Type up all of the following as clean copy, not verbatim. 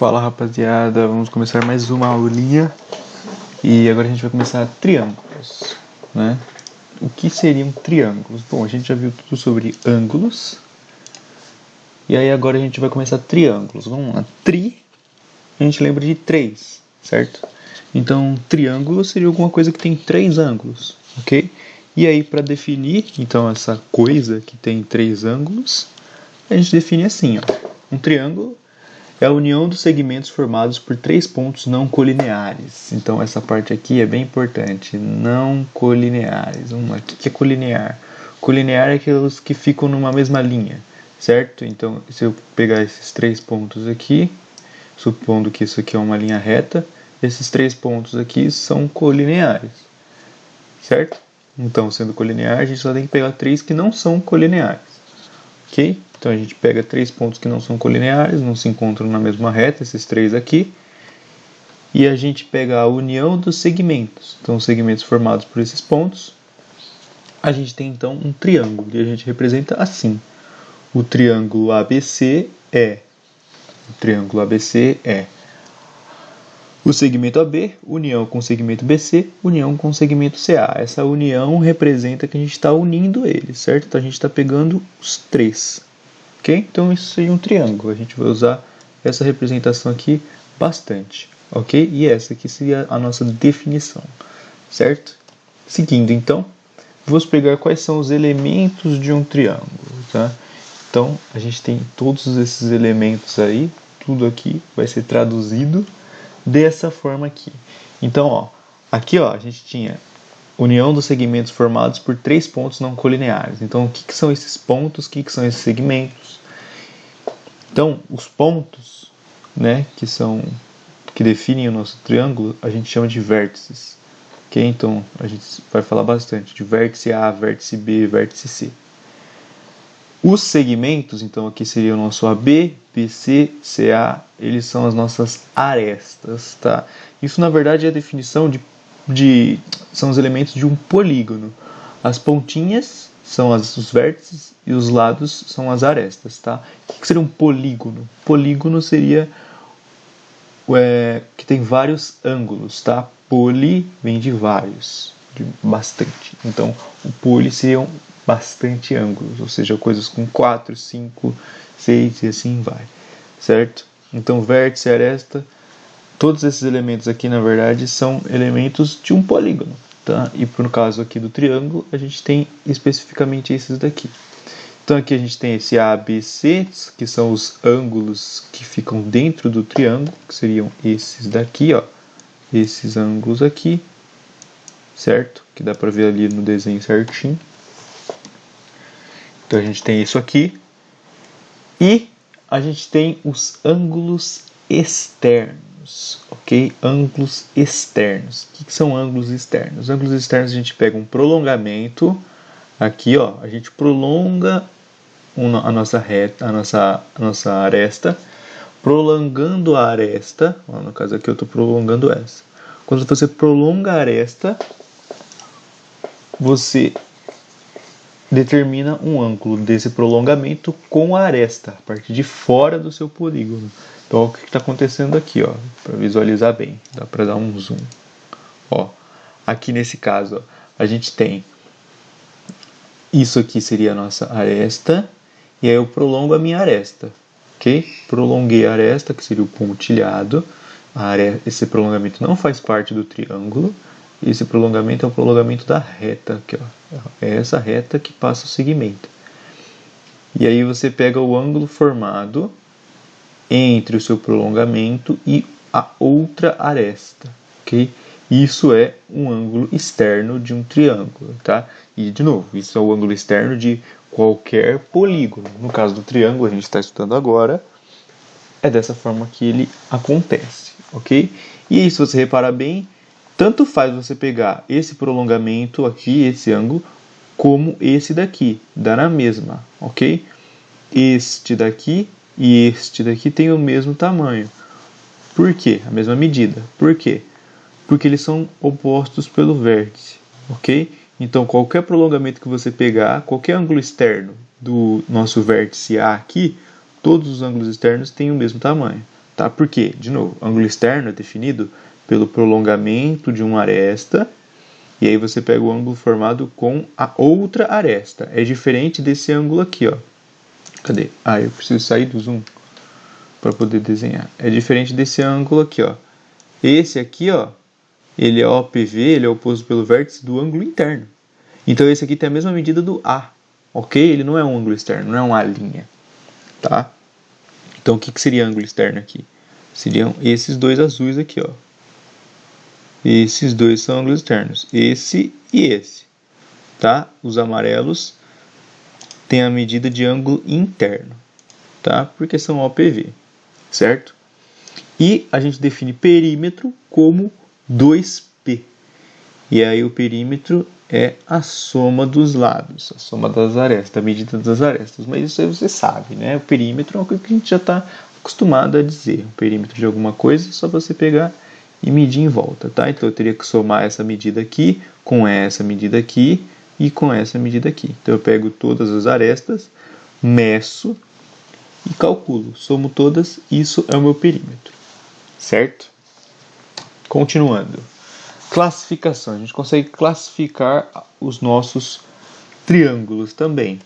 Fala rapaziada, vamos começar mais uma aulinha e agora a gente vai começar triângulos, né? O que seriam triângulos? Bom, a gente já viu tudo sobre ângulos e aí agora a gente vai começar triângulos. Vamos lá, a gente lembra de três, certo? Então, triângulo seria alguma coisa que tem três ângulos, ok? E aí, para definir, então, essa coisa que tem três ângulos, a gente define assim, ó. Um triângulo é a união dos segmentos formados por três pontos não colineares. Então, essa parte aqui é bem importante. Não colineares. O que é colinear? Colinear é aqueles que ficam numa mesma linha, certo? Então, se eu pegar esses três pontos aqui, supondo que isso aqui é uma linha reta, esses três pontos aqui são colineares, certo? Então, sendo colinear, a gente só tem que pegar três que não são colineares, ok? Então, a gente pega três pontos que não são colineares, não se encontram na mesma reta, esses três aqui, e a gente pega a união dos segmentos. Então, os segmentos formados por esses pontos, a gente tem, então, um triângulo, e a gente representa assim. O triângulo ABC é o segmento AB, união com o segmento BC, união com o segmento CA. Essa união representa que a gente está unindo eles, certo? Então a gente está pegando os três, ok? Então isso seria um triângulo. A gente vai usar essa representação aqui bastante, ok? E essa aqui seria a nossa definição, certo? Seguindo então, vamos pegar quais são os elementos de um triângulo, tá? Então a gente tem todos esses elementos aí, tudo aqui vai ser traduzido dessa forma aqui. Então, aqui a gente tinha união dos segmentos formados por três pontos não colineares. Então, o que são esses pontos? O que são esses segmentos? Então, os pontos, né, que definem o nosso triângulo, a gente chama de vértices. Ok? Então, a gente vai falar bastante de vértice A, vértice B, vértice C. Os segmentos, então aqui seria o nosso AB, BC, CA, eles são as nossas arestas, tá? Isso na verdade é a definição são os elementos de um polígono. As pontinhas são os vértices e os lados são as arestas, tá? O que seria um polígono? Polígono seria que tem vários ângulos, tá? Poli vem de vários, de bastante. Então, o poli seria bastante ângulos, ou seja, coisas com 4, 5, 6 e assim vai, certo? Então, vértice, aresta, todos esses elementos aqui, na verdade, são elementos de um polígono, tá? E no caso aqui do triângulo, a gente tem especificamente esses daqui. Então, aqui a gente tem esse A, B, C, que são os ângulos que ficam dentro do triângulo, que seriam esses daqui, ó, esses ângulos aqui, certo? Que dá pra ver ali no desenho certinho. Então a gente tem isso aqui e a gente tem os ângulos externos, ok? Ângulos externos. O que são ângulos externos? Ângulos externos a gente pega um prolongamento, aqui a gente prolonga a nossa reta, a nossa aresta, prolongando a aresta, no caso aqui eu estou prolongando essa. Quando você prolonga a aresta, você determina um ângulo desse prolongamento com a aresta, a partir de fora do seu polígono. Então, o que está acontecendo aqui, para visualizar bem, dá para dar um zoom. Aqui nesse caso, a gente tem isso aqui seria a nossa aresta, e aí eu prolongo a minha aresta, ok? Prolonguei a aresta, que seria o pontilhado. Esse prolongamento não faz parte do triângulo. Esse prolongamento é o prolongamento da reta, aqui, é essa reta que passa o segmento. E aí você pega o ângulo formado entre o seu prolongamento e a outra aresta, ok? Isso é um ângulo externo de um triângulo, tá? E de novo, isso é o ângulo externo de qualquer polígono. No caso do triângulo, a gente está estudando agora, é dessa forma que ele acontece, ok? E aí, se você reparar bem, tanto faz você pegar esse prolongamento aqui, esse ângulo, como esse daqui, dá na mesma, ok? Este daqui e este daqui tem o mesmo tamanho. Por quê? A mesma medida. Por quê? Porque eles são opostos pelo vértice, ok? Então, qualquer prolongamento que você pegar, qualquer ângulo externo do nosso vértice A aqui, todos os ângulos externos têm o mesmo tamanho, Tá? Por quê? De novo, ângulo externo é definido pelo prolongamento de uma aresta, e aí você pega o ângulo formado com a outra aresta. É diferente desse ângulo aqui, ó. Cadê? Eu preciso sair do zoom para poder desenhar. É diferente desse ângulo aqui, ó. Esse aqui, ó, ele é OPV, ele é oposto pelo vértice do ângulo interno. Então esse aqui tem a mesma medida do A, ok? Ele não é um ângulo externo, não é uma A', tá? Então o que seria ângulo externo aqui? Seriam esses dois azuis aqui, ó. Esses dois são ângulos externos, esse e esse, tá? Os amarelos têm a medida de ângulo interno, tá? Porque são OPV, certo? E a gente define perímetro como 2P. E aí o perímetro é a soma dos lados, a soma das arestas, a medida das arestas. Mas isso aí você sabe, né? O perímetro é uma coisa que a gente já está acostumado a dizer. O perímetro de alguma coisa é só você pegar e medir em volta, tá? Então eu teria que somar essa medida aqui, com essa medida aqui e com essa medida aqui. Então eu pego todas as arestas, meço e calculo. Somo todas, isso é o meu perímetro, certo? Continuando. Classificação. A gente consegue classificar os nossos triângulos também.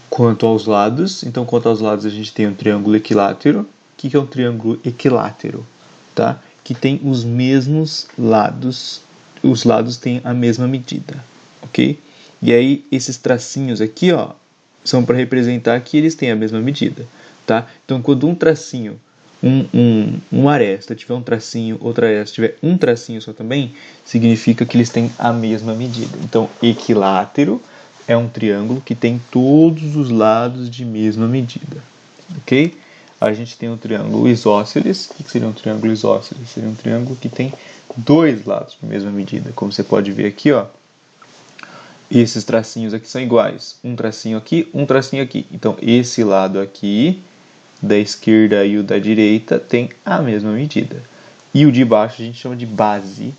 Quanto aos lados, então quanto aos lados a gente tem um triângulo equilátero. O que é um triângulo equilátero? Tá? Que tem os mesmos lados, os lados têm a mesma medida, ok? E aí esses tracinhos aqui, ó, são para representar que eles têm a mesma medida, tá? Então quando um tracinho, uma aresta tiver um tracinho, outra aresta tiver um tracinho só também, significa que eles têm a mesma medida. Então equilátero é um triângulo que tem todos os lados de mesma medida, ok? A gente tem um triângulo isósceles. O que seria um triângulo isósceles? Seria um triângulo que tem dois lados de mesma medida. Como você pode ver aqui, ó, esses tracinhos aqui são iguais. Um tracinho aqui, um tracinho aqui. Então, esse lado aqui, da esquerda e o da direita, tem a mesma medida. E o de baixo a gente chama de base.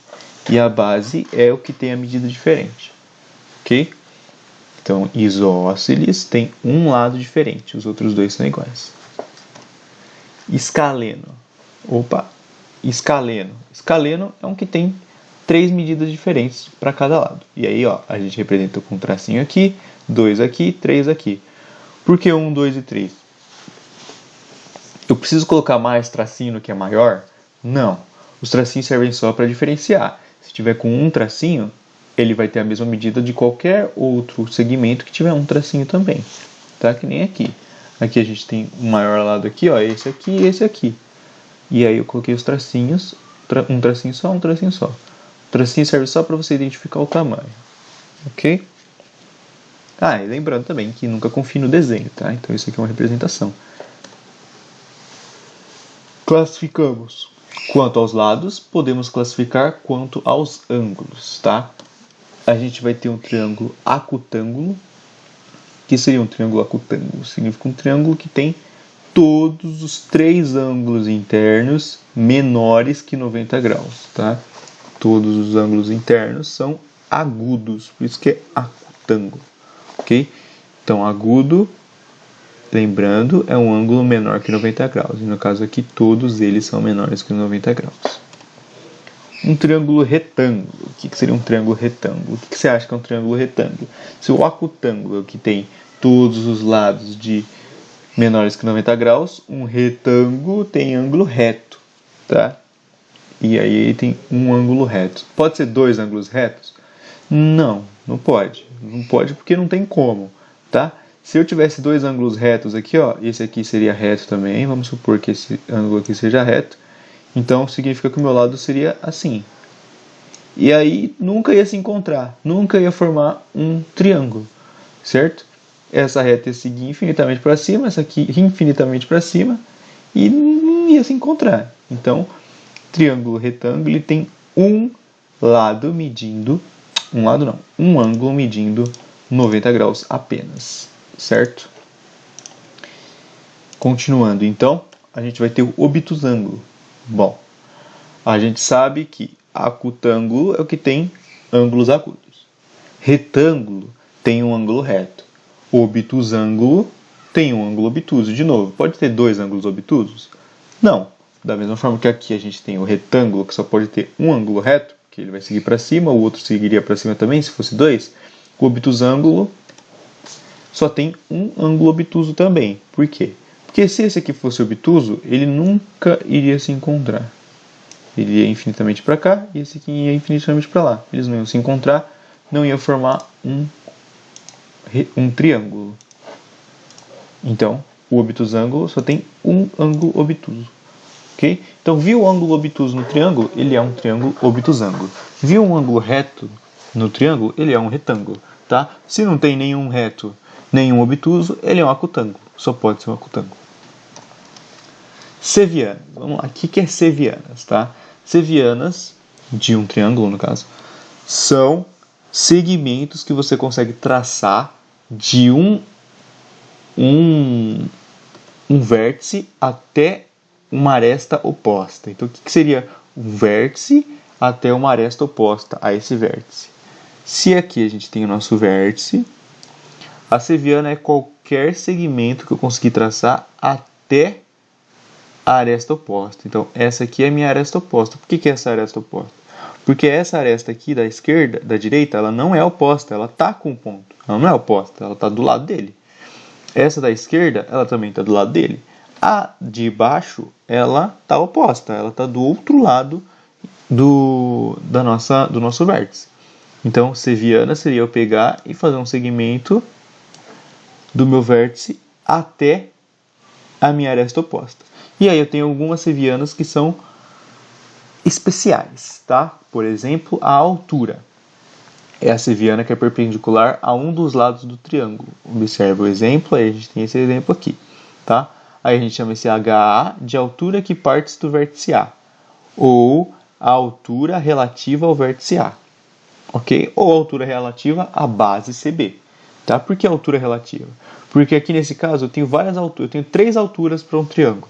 E a base é o que tem a medida diferente. Ok? Então, isósceles tem um lado diferente. Os outros dois são iguais. Escaleno. Escaleno. Escaleno é um que tem três medidas diferentes para cada lado. E aí, ó, a gente representa com um tracinho aqui, dois aqui, três aqui. Por que 1, 2 e 3? Eu preciso colocar mais tracinho no que é maior? Não. Os tracinhos servem só para diferenciar. Se tiver com um tracinho, ele vai ter a mesma medida de qualquer outro segmento que tiver um tracinho também. Tá? Que nem aqui. Aqui a gente tem o maior lado aqui, ó, esse aqui e esse aqui. E aí eu coloquei os tracinhos, um tracinho só, um tracinho só. O tracinho serve só para você identificar o tamanho, ok? E lembrando também que nunca confie no desenho, tá? Então isso aqui é uma representação. Classificamos. Quanto aos lados, podemos classificar quanto aos ângulos, tá? A gente vai ter um triângulo acutângulo. Que seria um triângulo acutângulo? Significa um triângulo que tem todos os três ângulos internos menores que 90 graus, tá? Todos os ângulos internos são agudos, por isso que é acutângulo, ok? Então, agudo, lembrando, é um ângulo menor que 90 graus. E no caso aqui, todos eles são menores que 90 graus. Um triângulo retângulo. O que seria um triângulo retângulo? O que você acha que é um triângulo retângulo? Se o acutângulo é o que tem todos os lados de menores que 90 graus, um retângulo tem ângulo reto, tá? E aí ele tem um ângulo reto. Pode ser dois ângulos retos? Não, não pode. Não pode porque não tem como, tá? Se eu tivesse dois ângulos retos aqui, ó, esse aqui seria reto também, vamos supor que esse ângulo aqui seja reto. Então, significa que o meu lado seria assim. E aí, nunca ia se encontrar. Nunca ia formar um triângulo. Certo? Essa reta ia seguir infinitamente para cima. Essa aqui infinitamente para cima. E não ia se encontrar. Então, triângulo retângulo ele tem um lado medindo... Um lado não. Um ângulo medindo 90 graus apenas. Certo? Continuando, então, a gente vai ter o obtusângulo. Bom, a gente sabe que acutângulo é o que tem ângulos agudos. Retângulo tem um ângulo reto. Obtusângulo tem um ângulo obtuso. De novo, pode ter dois ângulos obtusos? Não, da mesma forma que aqui a gente tem o retângulo, que só pode ter um ângulo reto, que ele vai seguir para cima, o outro seguiria para cima também, se fosse 2, o obtusângulo só tem um ângulo obtuso também. Por quê? Porque se esse aqui fosse obtuso, ele nunca iria se encontrar. Ele ia infinitamente para cá e esse aqui ia infinitamente para lá. Eles não iam se encontrar, não ia formar um triângulo. Então, o obtusângulo só tem um ângulo obtuso. Okay? Então, viu o ângulo obtuso no triângulo? Ele é um triângulo obtusângulo. Viu um ângulo reto no triângulo? Ele é um retângulo. Tá? Se não tem nenhum reto, nenhum obtuso, ele é um acutângulo. Só pode ser um acutângulo. Sevianas. Vamos lá. O que é sevianas? Tá? Sevianas, de um triângulo no caso, são segmentos que você consegue traçar de um vértice até uma aresta oposta. Então, o que seria um vértice até uma aresta oposta a esse vértice? Se aqui a gente tem o nosso vértice, a seviana é qualquer segmento que eu conseguir traçar até a aresta oposta. Então, essa aqui é a minha aresta oposta. Por que é essa aresta oposta? Porque essa aresta aqui da esquerda, da direita, ela não é oposta, ela está com um ponto. Ela não é oposta, ela está do lado dele. Essa da esquerda, ela também está do lado dele. A de baixo, ela está oposta, ela está do outro lado do nosso vértice. Então, seviana seria eu pegar e fazer um segmento do meu vértice até a minha aresta oposta. E aí eu tenho algumas sevianas que são especiais, tá? Por exemplo, a altura. É a seviana que é perpendicular a um dos lados do triângulo. Observe o exemplo, aí a gente tem esse exemplo aqui, tá? Aí a gente chama esse HA de altura que parte do vértice A, ou a altura relativa ao vértice A, ok? Ou a altura relativa à base CB, tá? Por que a altura relativa? Porque aqui nesse caso eu tenho várias alturas, eu tenho 3 alturas para um triângulo,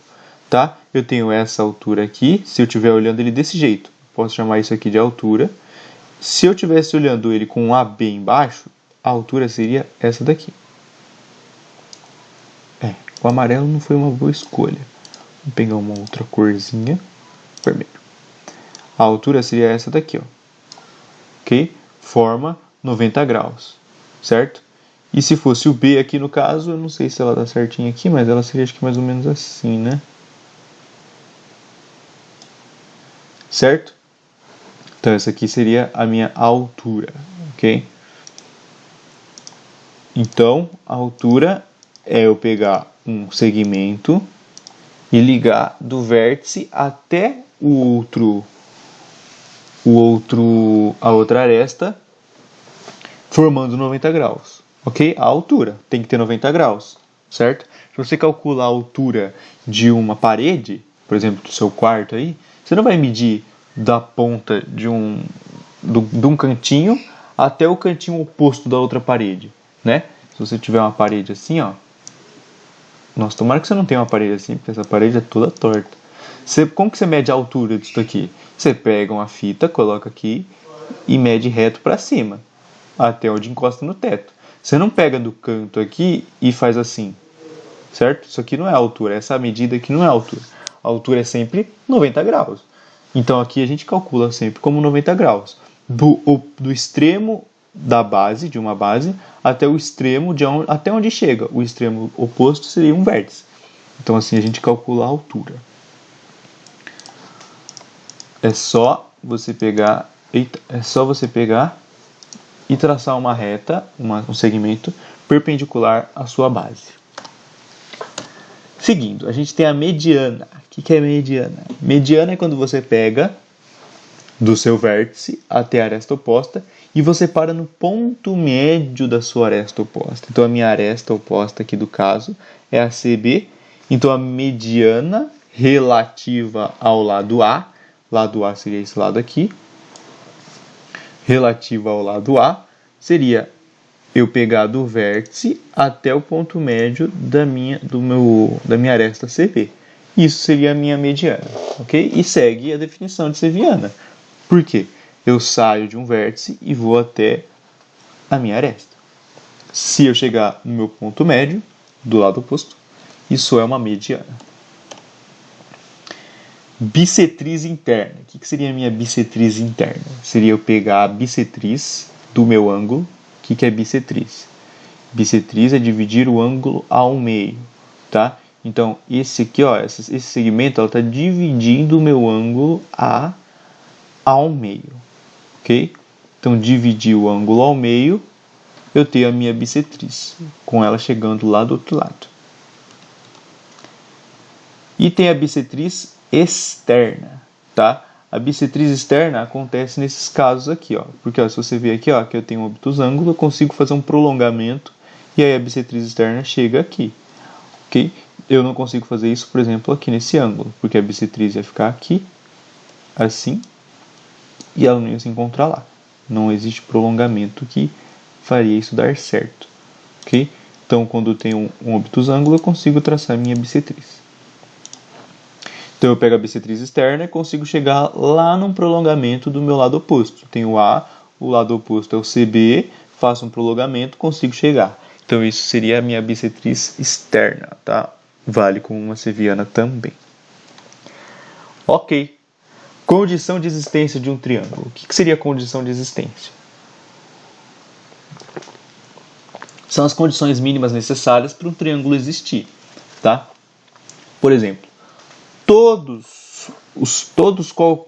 tá? Eu tenho essa altura aqui, se eu estiver olhando ele desse jeito, posso chamar isso aqui de altura. Se eu estivesse olhando ele com um AB embaixo, a altura seria essa daqui. O amarelo não foi uma boa escolha. Vou pegar uma outra corzinha. Vermelho. A altura seria essa daqui, ó. Ok? Forma 90 graus. Certo? E se fosse o B aqui no caso, eu não sei se ela dá certinho aqui, mas ela seria acho que mais ou menos assim, né? Certo? Então, essa aqui seria a minha altura, ok? Então, a altura é eu pegar um segmento e ligar do vértice até a outra aresta, formando 90 graus, ok? A altura tem que ter 90 graus, certo? Se você calcular a altura de uma parede, por exemplo, do seu quarto aí, você não vai medir da ponta de um cantinho até o cantinho oposto da outra parede, né? Se você tiver uma parede assim, ó. Nossa, tomara que você não tenha uma parede assim, porque essa parede é toda torta. Como que você mede a altura disso daqui? Você pega uma fita, coloca aqui e mede reto para cima, até onde encosta no teto. Você não pega do canto aqui e faz assim, certo? Isso aqui não é a altura, essa medida aqui não é a altura. A altura é sempre 90 graus. Então aqui a gente calcula sempre como 90 graus. Do extremo da base, de uma base, até o extremo até onde chega. O extremo oposto seria um vértice. Então assim a gente calcula a altura. É só você pegar e traçar uma reta, um segmento perpendicular à sua base. Seguindo, a gente tem a mediana. O que é mediana? Mediana é quando você pega do seu vértice até a aresta oposta e você para no ponto médio da sua aresta oposta. Então, a minha aresta oposta aqui do caso é a CB. Então, a mediana relativa ao lado A seria esse lado aqui, relativa ao lado A seria eu pegar do vértice até o ponto médio da minha aresta CB. Isso seria a minha mediana, ok? E segue a definição de seviana. Por quê? Eu saio de um vértice e vou até a minha aresta. Se eu chegar no meu ponto médio, do lado oposto, isso é uma mediana. Bissetriz interna. O que seria a minha bissetriz interna? Seria eu pegar a bissetriz do meu ângulo. O que é bissetriz? Bissetriz é dividir o ângulo ao meio, tá? Então, esse aqui, ó, esse segmento está dividindo o meu ângulo ao meio, ok? Então, dividir o ângulo ao meio, eu tenho a minha bissetriz, com ela chegando lá do outro lado. E tem a bissetriz externa, tá? A bissetriz externa acontece nesses casos aqui, ó. Porque ó, se você ver aqui, ó, que eu tenho um obtusângulo, eu consigo fazer um prolongamento e aí a bissetriz externa chega aqui, ok? Eu não consigo fazer isso, por exemplo, aqui nesse ângulo, porque a bissetriz ia ficar aqui, assim, e ela não ia se encontrar lá. Não existe prolongamento que faria isso dar certo, ok? Então, quando eu tenho um obtusângulo, eu consigo traçar minha bissetriz. Então, eu pego a bissetriz externa e consigo chegar lá num prolongamento do meu lado oposto. Tenho o A, o lado oposto é o CB, faço um prolongamento, consigo chegar. Então, isso seria a minha bissetriz externa, tá? Vale como uma seviana também. Ok. Condição de existência de um triângulo. O que seria a condição de existência? São as condições mínimas necessárias para um triângulo existir, tá? Por exemplo,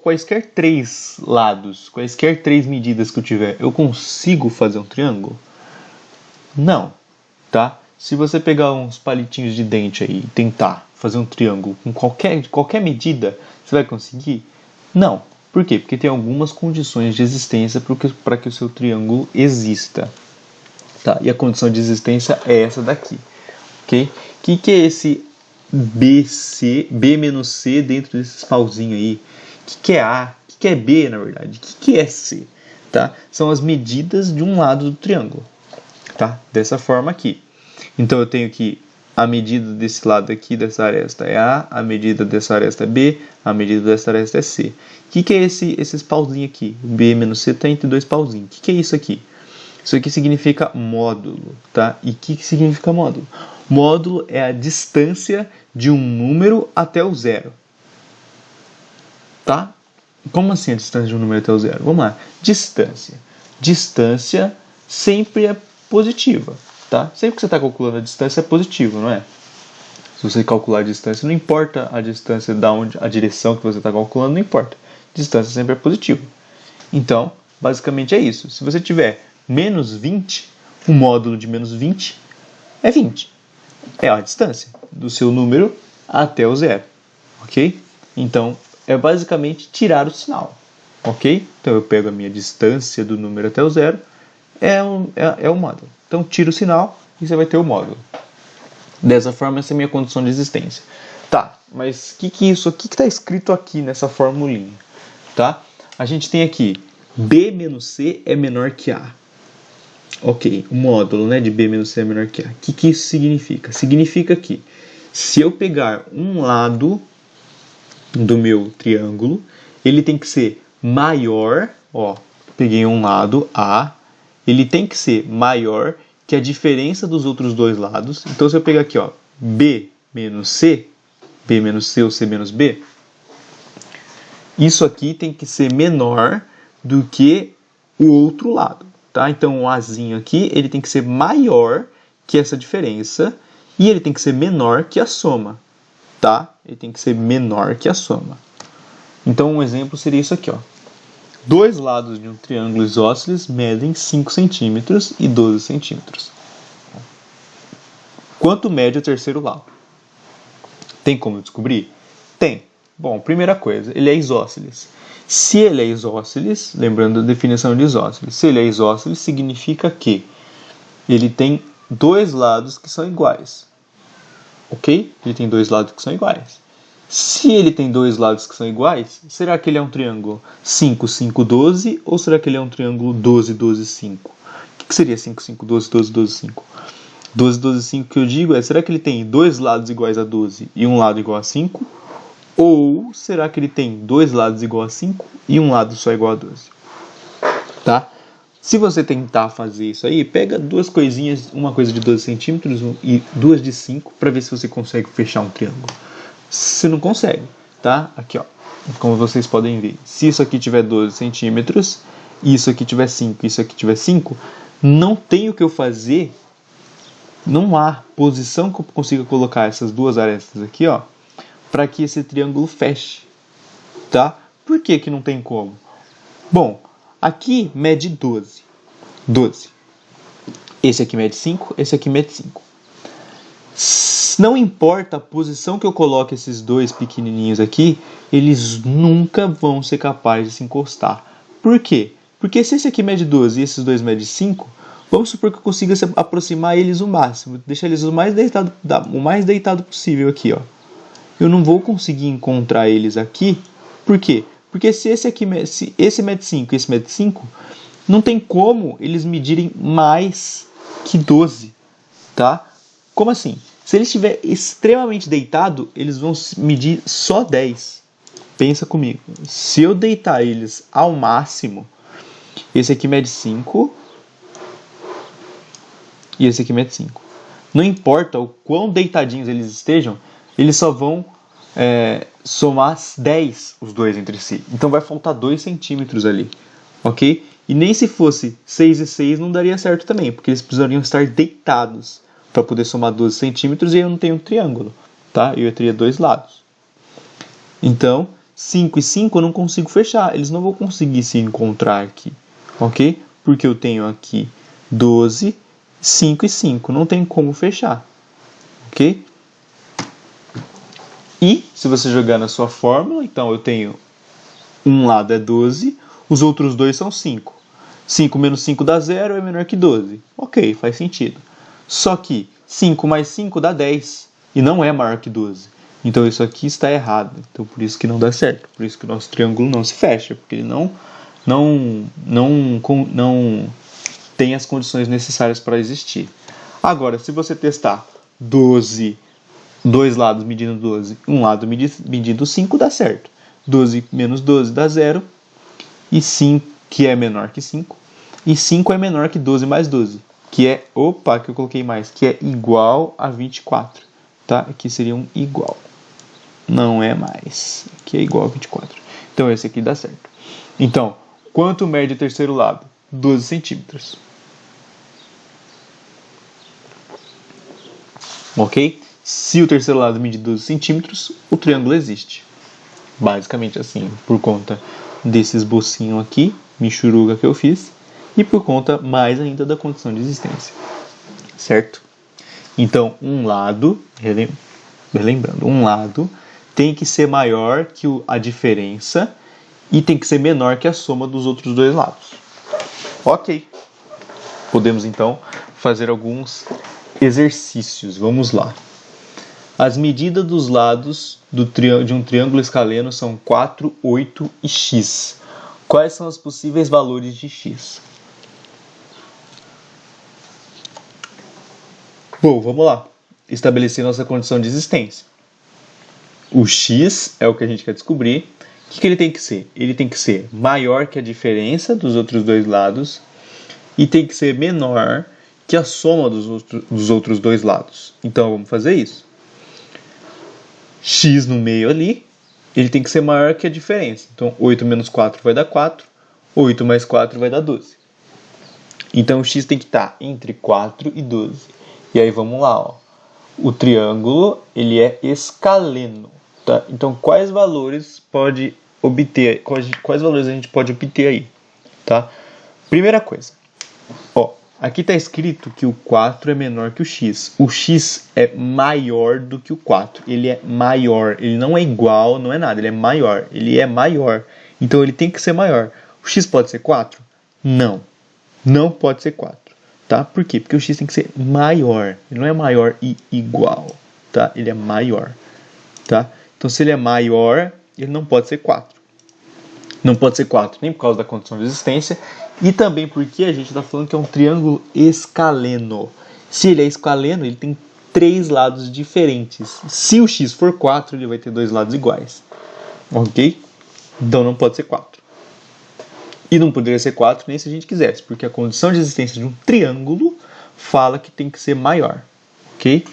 quaisquer três lados, quaisquer três medidas que eu tiver, eu consigo fazer um triângulo? Não, tá? Se você pegar uns palitinhos de dente aí e tentar fazer um triângulo com qualquer medida, você vai conseguir? Não. Por quê? Porque tem algumas condições de existência para que o seu triângulo exista. Tá? E a condição de existência é essa daqui. Ok? O que é esse B menos C dentro desses pauzinhos aí? O que é A? O que é B, na verdade? O que é C? Tá? São as medidas de um lado do triângulo. Tá? Dessa forma aqui. Então eu tenho que a medida desse lado aqui, dessa aresta é A medida dessa aresta é B, a medida dessa aresta é C. O que é esses pauzinhos aqui? B menos C está entre dois pauzinhos. O que é isso aqui? Isso aqui significa módulo, tá? E o que significa módulo? Módulo é a distância de um número até o zero. Tá? Como assim a distância de um número até o zero? Vamos lá. Distância. Distância sempre é positiva, tá? Sempre que você está calculando a distância é positivo, não é? Se você calcular a distância, não importa a distância a direção que você está calculando, não importa. Distância sempre é positiva. Então, basicamente é isso. Se você tiver menos 20, o módulo de menos 20 é 20. É a distância do seu número até o zero, ok? Então, é basicamente tirar o sinal, ok? Então, eu pego a minha distância do número até o zero, é o módulo. Então, tiro o sinal e você vai ter o módulo. Dessa forma, essa é a minha condição de existência. Tá, mas o que isso aqui que está escrito aqui nessa formulinha? Tá? A gente tem aqui B menos C é menor que A. Ok, o módulo, né, de B menos C é menor que A. O que isso significa? Significa que se eu pegar um lado do meu triângulo, ele tem que ser maior, ó, peguei um lado A, ele tem que ser maior que a diferença dos outros dois lados. Então, se eu pegar aqui, ó, B menos C ou C menos B, isso aqui tem que ser menor do que o outro lado, tá? Então, o Azinho aqui, ele tem que ser maior que essa diferença e ele tem que ser menor que a soma, tá? Ele tem que ser menor que a soma. Então, um exemplo seria isso aqui, ó. Dois lados de um triângulo isósceles medem 5 centímetros e 12 centímetros. Quanto mede o terceiro lado? Tem como descobrir? Tem. Bom, primeira coisa, ele é isósceles. Se ele é isósceles, lembrando da definição de isósceles, se ele é isósceles, significa que ele tem dois lados que são iguais. Ok? Ele tem dois lados que são iguais. Se ele tem dois lados que são iguais, será que ele é um triângulo 5, 5, 12 ou será que ele é um triângulo 12, 12, 5? O que seria 5, 5, 12, 12, 12, 5? 12, 12, 5 que eu digo é, será que ele tem dois lados iguais a 12 e um lado igual a 5? Ou será que ele tem dois lados igual a 5 e um lado só igual a 12? Tá? Se você tentar fazer isso aí, pega duas coisinhas, uma coisa de 12 centímetros e duas de 5 para ver se você consegue fechar um triângulo. Você não consegue, tá? Aqui, ó. como vocês podem ver, se isso aqui tiver 12 centímetros, e isso aqui tiver 5, isso aqui tiver 5, não tem o que eu fazer, não há posição que eu consiga colocar essas duas arestas aqui, ó, para que esse triângulo feche, tá? Por que que não tem como? Bom, aqui mede 12. Esse aqui mede 5, esse aqui mede 5. Não importa a posição que eu coloque esses dois pequenininhos aqui, eles nunca vão ser capazes de se encostar. Por quê? Porque se esse aqui mede 12 e esses dois medem 5, vamos supor que eu consiga aproximar eles o máximo, deixar eles o mais deitado possível aqui, ó. Eu não vou conseguir encontrar eles aqui. Por quê? Porque se esse mede 5 e esse mede 5, não tem como eles medirem mais que 12, tá? Como assim? Se ele estiver extremamente deitado, eles vão medir só 10. Pensa comigo. Se eu deitar eles ao máximo, esse aqui mede 5 e esse aqui mede 5. Não importa o quão deitadinhos eles estejam, eles só vão somar 10 os dois entre si. Então vai faltar 2 centímetros ali, ok? E nem se fosse 6 e 6 não daria certo também, porque eles precisariam estar deitados para poder somar 12 centímetros e eu não tenho um triângulo, tá? Eu teria dois lados. Então, 5 e 5 eu não consigo fechar, eles não vão conseguir se encontrar aqui, ok? Porque eu tenho aqui 12, 5 e 5, não tem como fechar, ok? E, se você jogar na sua fórmula, então eu tenho um lado é 12, os outros dois são 5. 5 menos 5 dá 0, é menor que 12. Ok, faz sentido. Só que 5 mais 5 dá 10 e não é maior que 12. Então isso aqui está errado. Então por isso que não dá certo. Por isso que o nosso triângulo não se fecha. Porque ele não tem as condições necessárias para existir. Agora, se você testar 12, dois lados medindo 12, um lado medindo 5, dá certo. 12 menos 12 dá 0. E 5, que é menor que 5. E 5 é menor que 12 mais 12. Que é, que eu coloquei mais, que é igual a 24, tá? Aqui seria um igual, não é mais, aqui é igual a 24. Então esse aqui dá certo. Então, quanto mede o terceiro lado? 12 centímetros. Ok? Se o terceiro lado mede 12 centímetros, o triângulo existe. Basicamente assim, por conta desse esbocinho aqui, michuruga que eu fiz, e por conta mais ainda da condição de existência, certo? Então, um lado, relembrando, um lado tem que ser maior que a diferença e tem que ser menor que a soma dos outros dois lados. Ok. Podemos então fazer alguns exercícios. Vamos lá. As medidas dos lados de um triângulo escaleno são 4, 8 e x. Quais são os possíveis valores de x? Bom, vamos lá. Estabelecer nossa condição de existência. O x é o que a gente quer descobrir. O que ele tem que ser? Ele tem que ser maior que a diferença dos outros dois lados e tem que ser menor que a soma dos outros dois lados. Então, vamos fazer isso. X no meio ali, ele tem que ser maior que a diferença. Então, 8 menos 4 vai dar 4. 8 mais 4 vai dar 12. Então, o x tem que estar entre 4 e 12. E aí vamos lá, ó. O triângulo, ele é escaleno, tá? Então, quais valores a gente pode obter aí, tá? Primeira coisa, ó, aqui está escrito que o 4 é menor que o x. O x é maior do que o 4. Ele é maior, ele não é igual, não é nada, ele é maior. Ele é maior, então ele tem que ser maior. O x pode ser 4? Não, não pode ser 4. Tá? Por quê? Porque o x tem que ser maior. Ele não é maior e igual. Tá? Ele é maior. Tá? Então, se ele é maior, ele não pode ser 4. Não pode ser 4 nem por causa da condição de existência e também porque a gente está falando que é um triângulo escaleno. Se ele é escaleno, ele tem 3 lados diferentes. Se o x for 4, ele vai ter 2 lados iguais. Ok? Então, não pode ser 4. E não poderia ser 4 nem se a gente quisesse, porque a condição de existência de um triângulo fala que tem que ser maior, ok?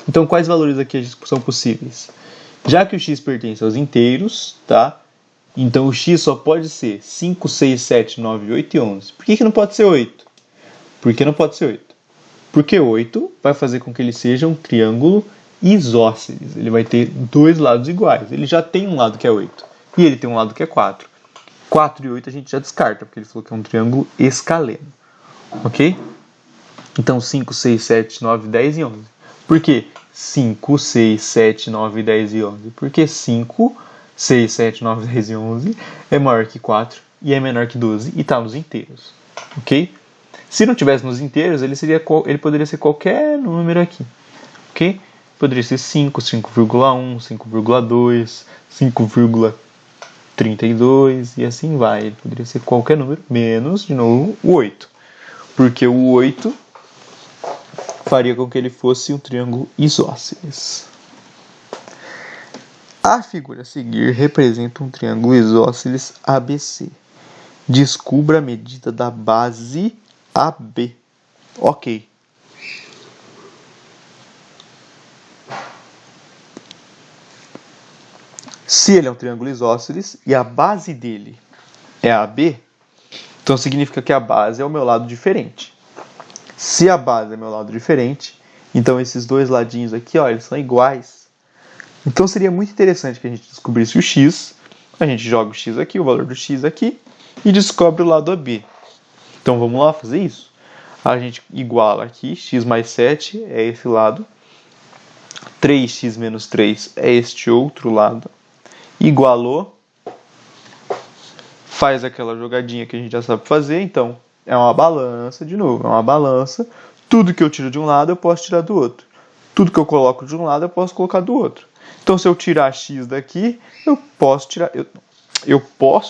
Então, quais valores aqui são possíveis? Já que o x pertence aos inteiros, tá? Então o x só pode ser 5, 6, 7, 9, 8 e 11. Por que não pode ser 8? Por que não pode ser 8? Porque 8 vai fazer com que ele seja um triângulo isósceles. Ele vai ter dois lados iguais. Ele já tem um lado que é 8 e ele tem um lado que é 4. 4 e 8 a gente já descarta, porque ele falou que é um triângulo escaleno. Ok? Então 5, 6, 7, 9, 10 e 11. Por que 5, 6, 7, 9, 10 e 11? Porque 5, 6, 7, 9, 10 e 11 é maior que 4 e é menor que 12 e está nos inteiros. Ok? Se não tivesse nos inteiros, ele poderia ser qualquer número aqui. Ok? Poderia ser 5, 5,1, 5,2, 5,32 e assim vai. Ele poderia ser qualquer número, menos, de novo, o 8. Porque o 8 faria com que ele fosse um triângulo isósceles. A figura a seguir representa um triângulo isósceles ABC. Descubra a medida da base AB. Ok. Se ele é um triângulo isósceles e a base dele é AB, então significa que a base é o meu lado diferente. Se a base é meu lado diferente, então esses dois ladinhos aqui, ó, eles são iguais. Então seria muito interessante que a gente descobrisse o x, a gente joga o x aqui, o valor do x aqui, e descobre o lado AB. Então vamos lá fazer isso? A gente iguala aqui, x mais 7 é esse lado, 3x menos 3 é este outro lado, igualou, faz aquela jogadinha que a gente já sabe fazer, então é uma balança, de novo, é uma balança. Tudo que eu tiro de um lado, eu posso tirar do outro. Tudo que eu coloco de um lado, eu posso colocar do outro. Então, se eu tirar x daqui, eu posso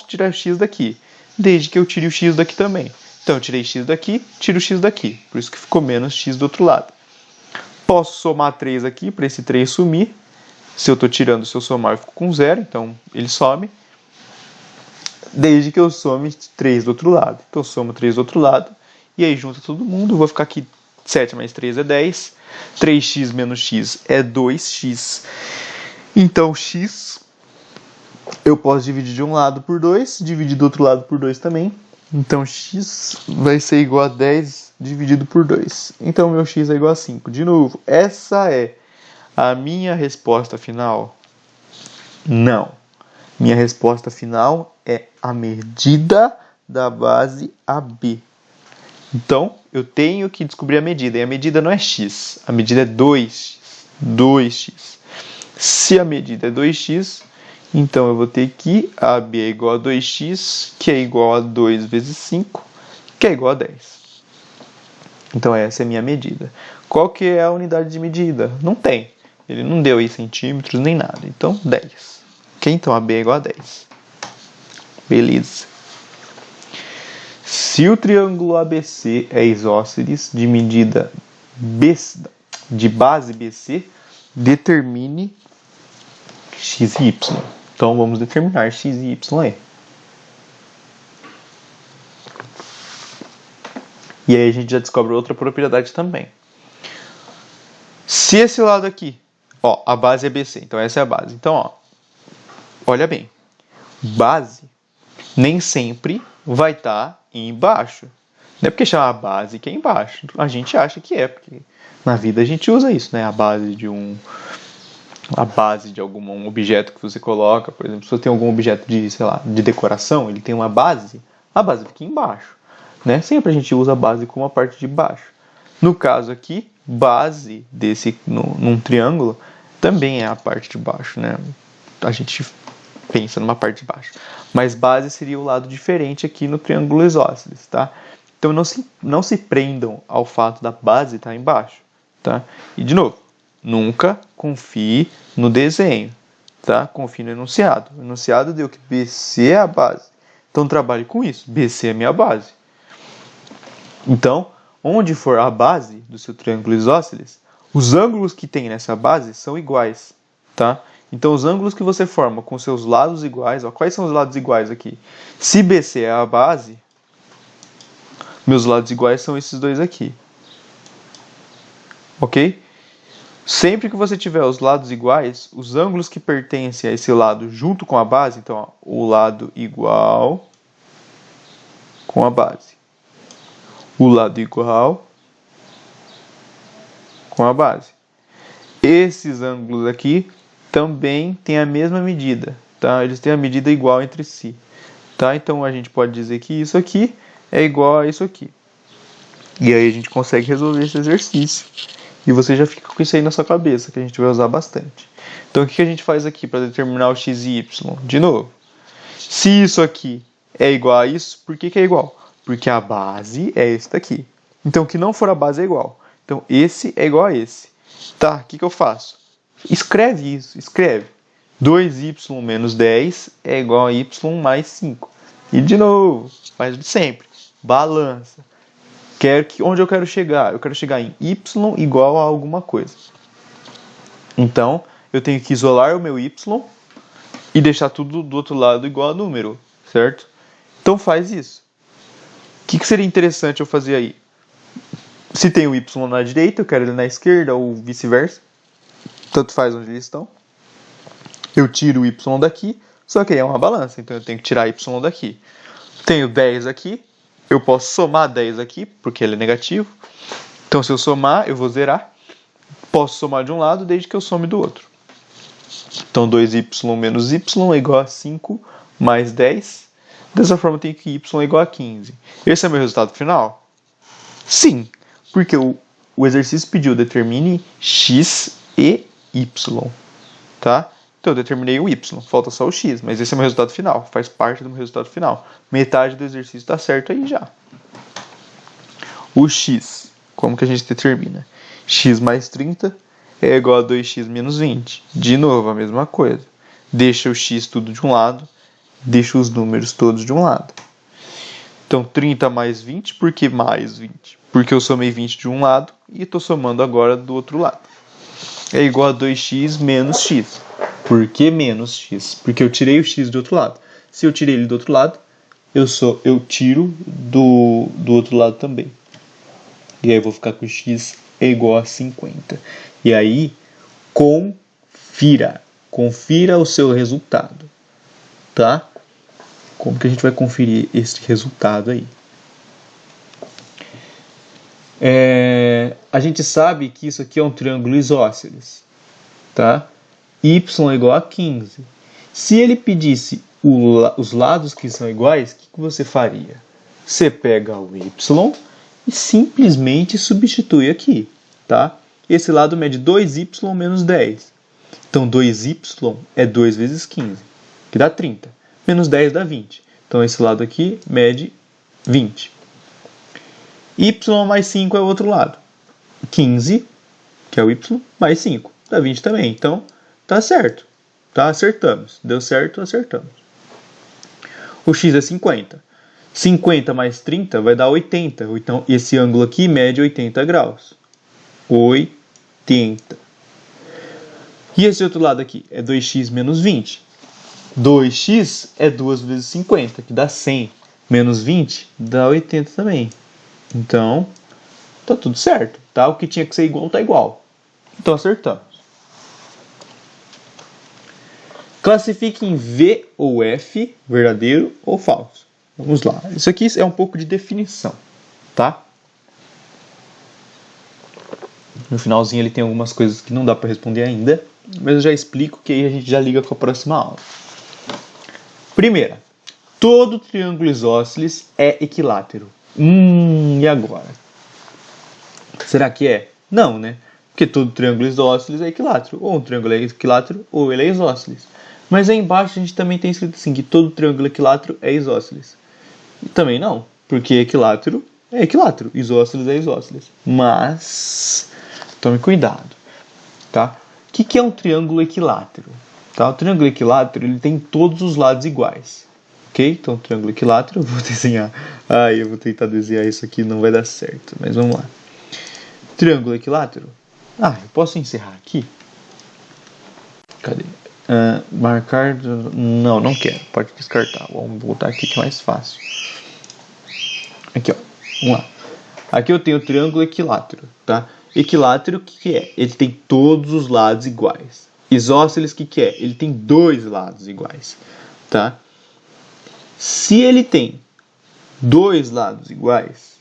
tirar x daqui, desde que eu tire o x daqui também. Então, eu tirei x daqui, tiro o x daqui. Por isso que ficou menos x do outro lado. Posso somar 3 aqui, para esse 3 sumir. Se eu estou tirando, se eu somar, eu fico com 0, então ele some. Desde que eu some 3 do outro lado. Então eu somo 3 do outro lado. E aí junta todo mundo. Vou ficar aqui 7 mais 3 é 10. 3x menos x é 2x. Então x eu posso dividir de um lado por 2. Dividir do outro lado por 2 também. Então x vai ser igual a 10 dividido por 2. Então meu x é igual a 5. De novo, essa é a minha resposta final? Não. Minha resposta final é a medida da base AB. Então, eu tenho que descobrir a medida. E a medida não é x, a medida é 2x. 2x. Se a medida é 2x, então eu vou ter que AB é igual a 2x, que é igual a 2 vezes 5, que é igual a 10. Então, essa é a minha medida. Qual que é a unidade de medida? Não tem. Ele não deu aí centímetros nem nada. Então, 10. Ok? Então, AB é igual a 10. Beleza. Se o triângulo ABC é isósceles de medida de base BC, determine x e y. Então, vamos determinar x e y aí. E aí a gente já descobre outra propriedade também. Se esse lado aqui, ó, a base é BC, então essa é a base. Então, ó, olha bem, base nem sempre vai estar embaixo. Não é porque chama base que é embaixo. A gente acha que é, porque na vida a gente usa isso, né? A base de algum objeto que você coloca, por exemplo, se você tem algum objeto de, sei lá, de decoração, ele tem uma base, a base fica embaixo, né? Sempre a gente usa a base como a parte de baixo. No caso aqui, base num triângulo também é a parte de baixo, né? A gente pensa numa parte de baixo. Mas base seria o lado diferente aqui no triângulo isósceles, tá? Então não se prendam ao fato da base estar embaixo, tá? E de novo, nunca confie no desenho, tá? Confie no enunciado. O enunciado deu que BC é a base. Então trabalhe com isso. BC é minha base. Então, onde for a base do seu triângulo isósceles, os ângulos que tem nessa base são iguais, tá? Então, os ângulos que você forma com seus lados iguais, ó, quais são os lados iguais aqui? Se BC é a base, meus lados iguais são esses dois aqui. Ok? Sempre que você tiver os lados iguais, os ângulos que pertencem a esse lado junto com a base, então ó, o lado igual com a base, o lado igual com a base. Esses ângulos aqui também têm a mesma medida, tá? Eles têm a medida igual entre si, tá? Então a gente pode dizer que isso aqui é igual a isso aqui. E aí a gente consegue resolver esse exercício. E você já fica com isso aí na sua cabeça, que a gente vai usar bastante. Então o que a gente faz aqui para determinar o x e y? De novo, se isso aqui é igual a isso, por que é igual? Porque a base é esse daqui. Então o que não for a base é igual. Então esse é igual a esse. Tá, o que eu faço? Escreve isso, escreve. 2y menos 10 é igual a y mais 5. E de novo, faz de sempre. Balança. Onde eu quero chegar? Eu quero chegar em y igual a alguma coisa. Então, eu tenho que isolar o meu y e deixar tudo do outro lado igual a número, certo? Então faz isso. O que seria interessante eu fazer aí? Se tem o y na direita, eu quero ele na esquerda ou vice-versa. Tanto faz onde eles estão. Eu tiro o y daqui, só que aí é uma balança, então eu tenho que tirar y daqui. Tenho 10 aqui, eu posso somar 10 aqui, porque ele é negativo. Então se eu somar, eu vou zerar. Posso somar de um lado desde que eu some do outro. Então 2y menos y é igual a 5 mais 10. Dessa forma eu tenho que y é igual a 15. Esse é meu resultado final? Sim, porque o exercício pediu determine x e y, tá? Então eu determinei o y, falta só o x, mas esse é o meu resultado final, faz parte do meu resultado final. Metade do exercício está certo aí já. O x, como que a gente determina? X mais 30 é igual a 2x menos 20. De novo, a mesma coisa. Deixa o x tudo de um lado, deixa os números todos de um lado. Então 30 mais 20, por que mais 20? Porque eu somei 20 de um lado e estou somando agora do outro lado. É igual a 2x menos x. Por que menos x? Porque eu tirei o x do outro lado. Se eu tirei ele do outro lado, eu tiro do outro lado também. E aí eu vou ficar com x é igual a 50. E aí, confira o seu resultado. Tá? Como que a gente vai conferir esse resultado aí? A gente sabe que isso aqui é um triângulo isósceles, tá? Y é igual a 15. Se ele pedisse os lados que são iguais, o que você faria? Você pega o y e simplesmente substitui aqui, tá? Esse lado mede 2y menos 10. Então 2y é 2 vezes 15, que dá 30. Menos 10 dá 20. Então esse lado aqui mede 20. Y mais 5 é o outro lado. 15, que é o y, mais 5. Dá 20 também. Então, tá certo. Tá? Acertamos. Deu certo, acertamos. O x é 50. 50 mais 30 vai dar 80. Então, esse ângulo aqui mede 80 graus. 80. E esse outro lado aqui é 2x menos 20. 2x é 2 vezes 50, que dá 100. Menos 20 dá 80 também. Então, tá tudo certo, tá? O que tinha que ser igual tá igual. Então acertamos. Classifique em V ou F, verdadeiro ou falso. Vamos lá. Isso aqui é um pouco de definição, tá? No finalzinho ele tem algumas coisas que não dá para responder ainda, mas eu já explico que aí a gente já liga com a próxima aula. Primeira, todo triângulo isósceles é equilátero. E agora? Será que é? Não, né? Porque todo triângulo isósceles é equilátero. Ou um triângulo é equilátero, ou ele é isósceles. Mas aí embaixo a gente também tem escrito assim, que todo triângulo equilátero é isósceles. E também não, porque equilátero é equilátero, isósceles é isósceles. Mas, tome cuidado, tá? O que é um triângulo equilátero? Tá? O triângulo equilátero ele tem todos os lados iguais. Ok? Então, triângulo equilátero, eu vou desenhar. Eu vou tentar desenhar isso aqui, não vai dar certo, mas vamos lá. Triângulo equilátero. Eu posso encerrar aqui? Cadê? Marcar. Não quero. Pode descartar. Vamos voltar aqui que é mais fácil. Aqui, ó. Vamos lá. Aqui eu tenho o triângulo equilátero, tá? Equilátero, o que é? Ele tem todos os lados iguais. Isósceles, o que é? Ele tem dois lados iguais, tá? Se ele tem dois lados iguais,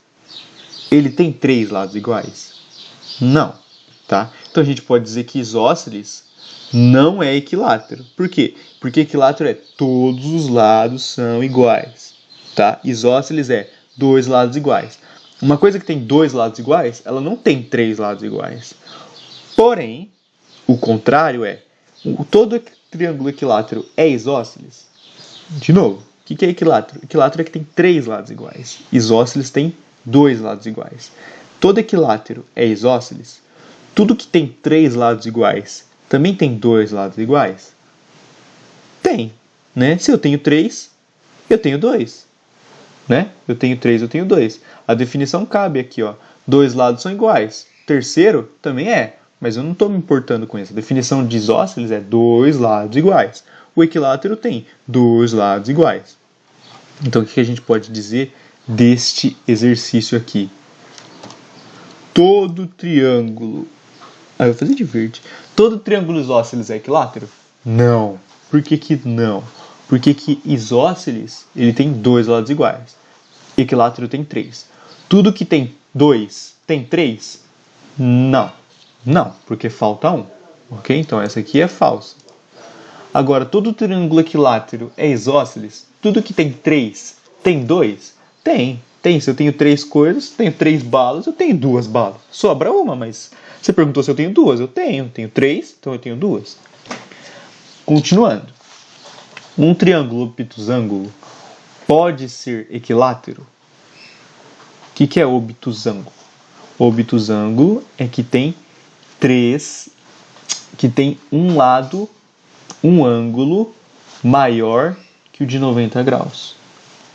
ele tem três lados iguais? Não, tá? Então a gente pode dizer que isósceles não é equilátero. Por quê? Porque equilátero é todos os lados são iguais, tá? Isósceles é dois lados iguais. Uma coisa que tem dois lados iguais, ela não tem três lados iguais. Porém, o contrário é, todo triângulo equilátero é isósceles? De novo, o que é equilátero? Equilátero é que tem três lados iguais. Isósceles tem dois lados iguais. Todo equilátero é isósceles? Tudo que tem três lados iguais também tem dois lados iguais? Tem, né? Se eu tenho três, eu tenho dois, né? Eu tenho três, eu tenho dois. A definição cabe aqui, ó. Dois lados são iguais. Terceiro também é, mas eu não estou me importando com isso. A definição de isósceles é dois lados iguais. O equilátero tem dois lados iguais. Então, o que a gente pode dizer deste exercício aqui? Todo triângulo... eu vou fazer de verde. Todo triângulo isósceles é equilátero? Não. Por que não? Porque que isósceles, ele tem dois lados iguais. Equilátero tem três. Tudo que tem dois, tem três? Não. Não, porque falta um. Ok? Então essa aqui é falsa. Agora, todo triângulo equilátero é isósceles? Tudo que tem três, tem dois? Tem. Tem. Se eu tenho três coisas, tenho três balas, eu tenho duas balas. Sobra uma, mas você perguntou se eu tenho duas. Eu tenho. Tenho três, então eu tenho duas. Continuando. Um triângulo obtusângulo pode ser equilátero? O que é obtusângulo? Obtusângulo é que tem um lado, um ângulo maior que o de 90 graus.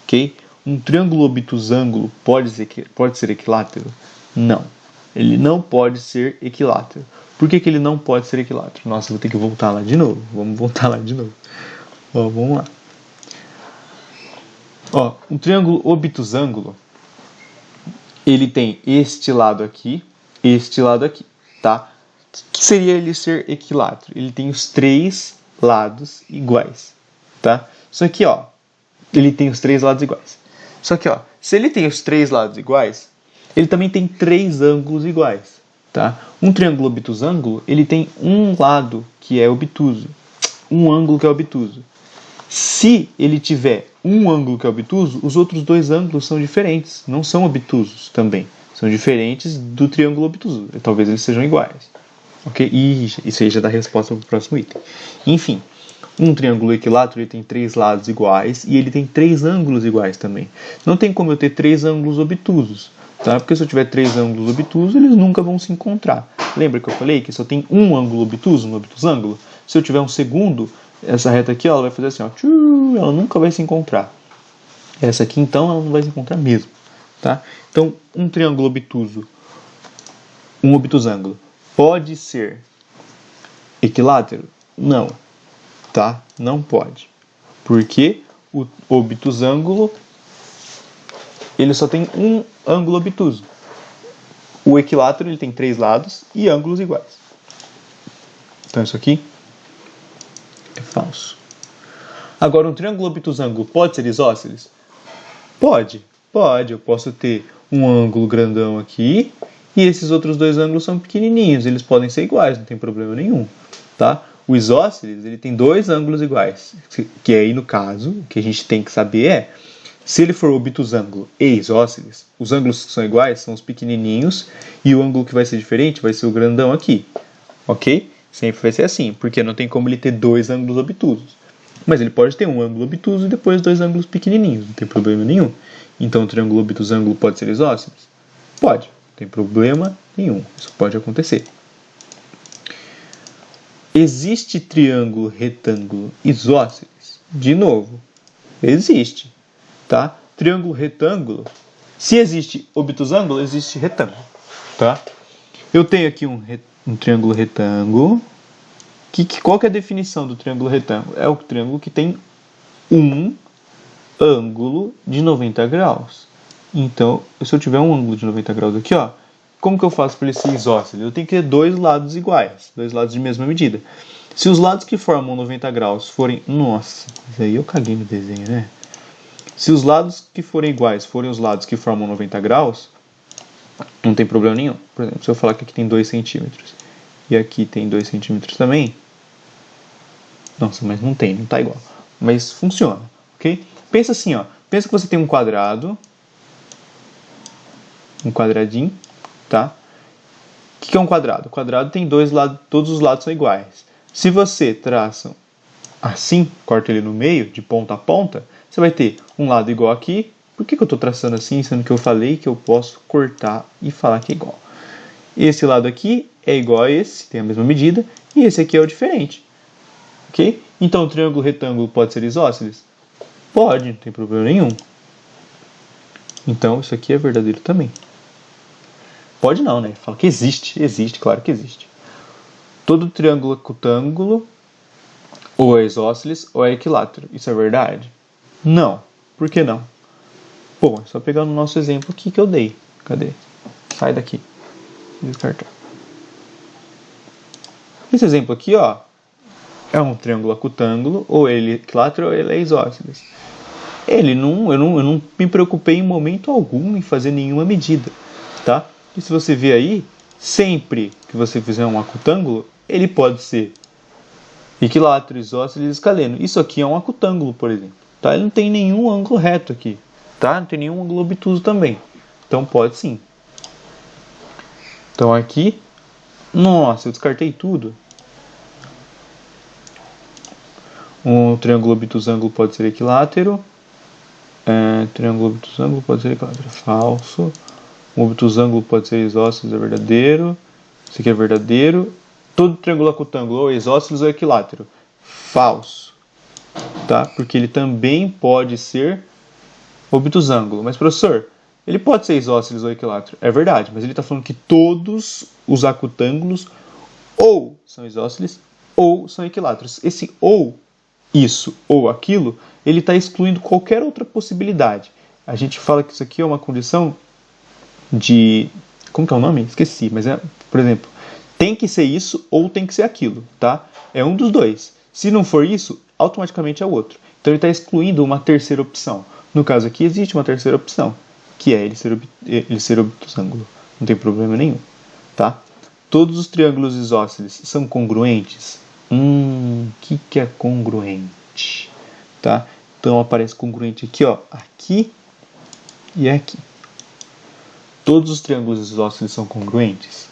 Ok? Um triângulo obtusângulo pode ser equilátero? Não. Ele não pode ser equilátero. Por que ele não pode ser equilátero? Nossa, eu vou ter que voltar lá de novo. Vamos voltar lá de novo. Ó, vamos lá. Ó, um triângulo obtusângulo, ele tem este lado aqui, tá? O que seria ele ser equilátero? Ele tem os três lados iguais, tá? Só que, ó, ele tem os três lados iguais. Só que, ó, se ele tem os três lados iguais, ele também tem três ângulos iguais, tá? Um triângulo obtusângulo, ele tem um lado que é obtuso, um ângulo que é obtuso. Se ele tiver um ângulo que é obtuso, os outros dois ângulos são diferentes, não são obtusos também. São diferentes do triângulo obtuso. Talvez eles sejam iguais. Ok? E isso aí já dá a resposta para o próximo item. Enfim, um triângulo equilátero ele tem três lados iguais e ele tem três ângulos iguais também. Não tem como eu ter três ângulos obtusos, tá? Porque se eu tiver três ângulos obtusos, eles nunca vão se encontrar. Lembra que eu falei que só tem um ângulo obtuso no obtusângulo? Se eu tiver um segundo, essa reta aqui, ó, ela vai fazer assim, ó, ela nunca vai se encontrar. Essa aqui, então, ela não vai se encontrar mesmo, tá? Então, um triângulo obtuso, um obtusângulo, pode ser equilátero? Não, tá? Não pode. Porque o obtusângulo, ele só tem um ângulo obtuso. O equilátero, ele tem três lados e ângulos iguais. Então, isso aqui é falso. Agora, um triângulo obtusângulo pode ser isósceles? Pode. Eu posso ter um ângulo grandão aqui e esses outros dois ângulos são pequenininhos. Eles podem ser iguais, não tem problema nenhum, tá? O isósceles, ele tem dois ângulos iguais. Que aí, no caso, o que a gente tem que saber é, se ele for obtusângulo e isósceles, os ângulos que são iguais são os pequenininhos e o ângulo que vai ser diferente vai ser o grandão aqui, ok? Sempre vai ser assim, porque não tem como ele ter dois ângulos obtusos. Mas ele pode ter um ângulo obtuso e depois dois ângulos pequenininhos, não tem problema nenhum. Então o triângulo obtusângulo pode ser isósceles? Pode, não tem problema nenhum, isso pode acontecer. Existe triângulo retângulo isósceles? De novo, existe, tá? Triângulo retângulo, se existe obtusângulo, existe retângulo, tá? Eu tenho aqui um triângulo retângulo. Qual que é a definição do triângulo retângulo? É o triângulo que tem um ângulo de 90 graus. Então, se eu tiver um ângulo de 90 graus aqui, ó, como que eu faço para ele ser isósceles? Eu tenho que ter dois lados iguais, dois lados de mesma medida. Se os lados que formam 90 graus forem... Nossa, isso aí eu caguei no desenho, né? Se os lados que forem iguais forem os lados que formam 90 graus, não tem problema nenhum. Por exemplo, se eu falar que aqui tem 2 centímetros e aqui tem 2 centímetros também... Nossa, mas não tem, não tá igual. Mas funciona, ok? Pensa assim, ó. Pensa que você tem um quadrado, um quadradinho, tá? O que é um quadrado? O quadrado tem dois lados, todos os lados são iguais. Se você traça assim, corta ele no meio, de ponta a ponta, você vai ter um lado igual aqui. Por que eu estou traçando assim, sendo que eu falei que eu posso cortar e falar que é igual? Esse lado aqui é igual a esse, tem a mesma medida, e esse aqui é o diferente. Ok? Então o triângulo retângulo pode ser isósceles? Pode, não tem problema nenhum. Então isso aqui é verdadeiro também. Pode não, né? Fala que existe, claro que existe. Todo triângulo acutângulo ou é isósceles ou é equilátero. Isso é verdade? Não. Por que não? Bom, é só pegar no nosso exemplo aqui que eu dei. Cadê? Sai daqui. Descartar. Esse exemplo aqui, ó, é um triângulo acutângulo, ou ele é equilátero ou ele é isósceles. Eu não me preocupei em momento algum em fazer nenhuma medida, tá? E se você ver aí, sempre que você fizer um acutângulo, ele pode ser equilátero, isósceles e escaleno. Isso aqui é um acutângulo, por exemplo, tá? Ele não tem nenhum ângulo reto aqui, tá? Não tem nenhum ângulo obtuso também. Então pode sim. Então aqui, nossa, eu descartei tudo. Um triângulo obtusângulo pode ser equilátero. Triângulo obtusângulo pode ser equilátero. Falso. Um obtusângulo pode ser isósceles, é verdadeiro. Isso aqui é verdadeiro. Todo triângulo acutângulo ou é isósceles ou é equilátero. Falso. Tá? Porque ele também pode ser obtusângulo. Mas, professor, ele pode ser isósceles ou equilátero. É verdade, mas ele está falando que todos os acutângulos ou são isósceles ou são equiláteros. Esse ou, isso ou aquilo, ele está excluindo qualquer outra possibilidade. A gente fala que isso aqui é uma condição de... Como que é o nome? Esqueci, mas é, por exemplo, tem que ser isso ou tem que ser aquilo, tá? É um dos dois. Se não for isso, automaticamente é o outro. Então ele está excluindo uma terceira opção. No caso aqui, existe uma terceira opção, que é ele ser obtusângulo. Não tem problema nenhum, tá? Todos os triângulos isósceles são congruentes? Que é congruente? Tá? Então aparece congruente aqui, ó, aqui e aqui. Todos os triângulos isósceles são congruentes?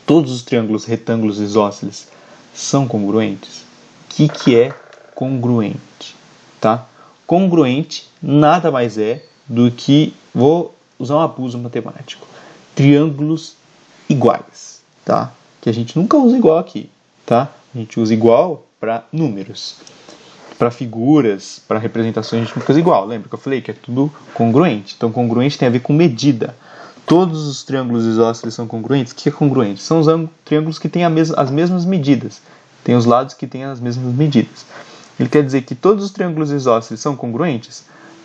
Todos os triângulos retângulos isósceles são congruentes? O que é congruente? Tá? Congruente nada mais é do que, vou usar um abuso matemático, triângulos iguais, tá? Que a gente nunca usa igual aqui, tá? A gente usa igual para números, para figuras, para representações a gente nunca usa igual. Lembra que eu falei que é tudo congruente? Então congruente tem a ver com medida. Todos os triângulos isósceles são congruentes? O que é congruente? São os triângulos que têm as mesmas medidas. Tem os lados que têm as mesmas medidas. Ele quer dizer que todos os triângulos isósceles são congruentes?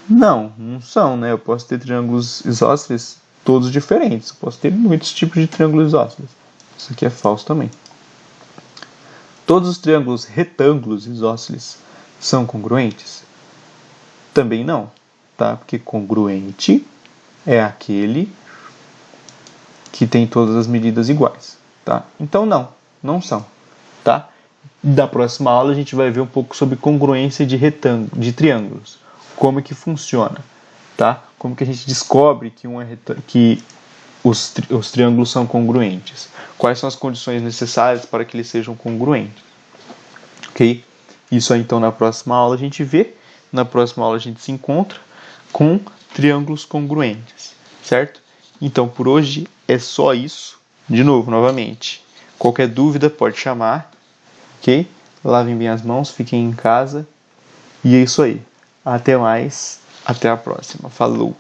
Não, não são, né? Eu posso ter triângulos isósceles todos diferentes. Eu posso ter muitos tipos de triângulos isósceles. Isso aqui é falso também. Todos os triângulos retângulos isósceles são congruentes? Também não, tá? Porque congruente é aquele que tem todas as medidas iguais, tá? Então não são, tá? Da próxima aula a gente vai ver um pouco sobre congruência de triângulos, como que funciona, tá? Como que a gente descobre que os triângulos são congruentes, quais são as condições necessárias para que eles sejam congruentes, ok? Isso aí então na próxima aula a gente vê, na próxima aula a gente se encontra com triângulos congruentes, certo? Então por hoje é só isso, de novo, novamente, qualquer dúvida pode chamar, ok? Lavem bem as mãos, fiquem em casa. E é isso aí. Até mais. Até a próxima. Falou!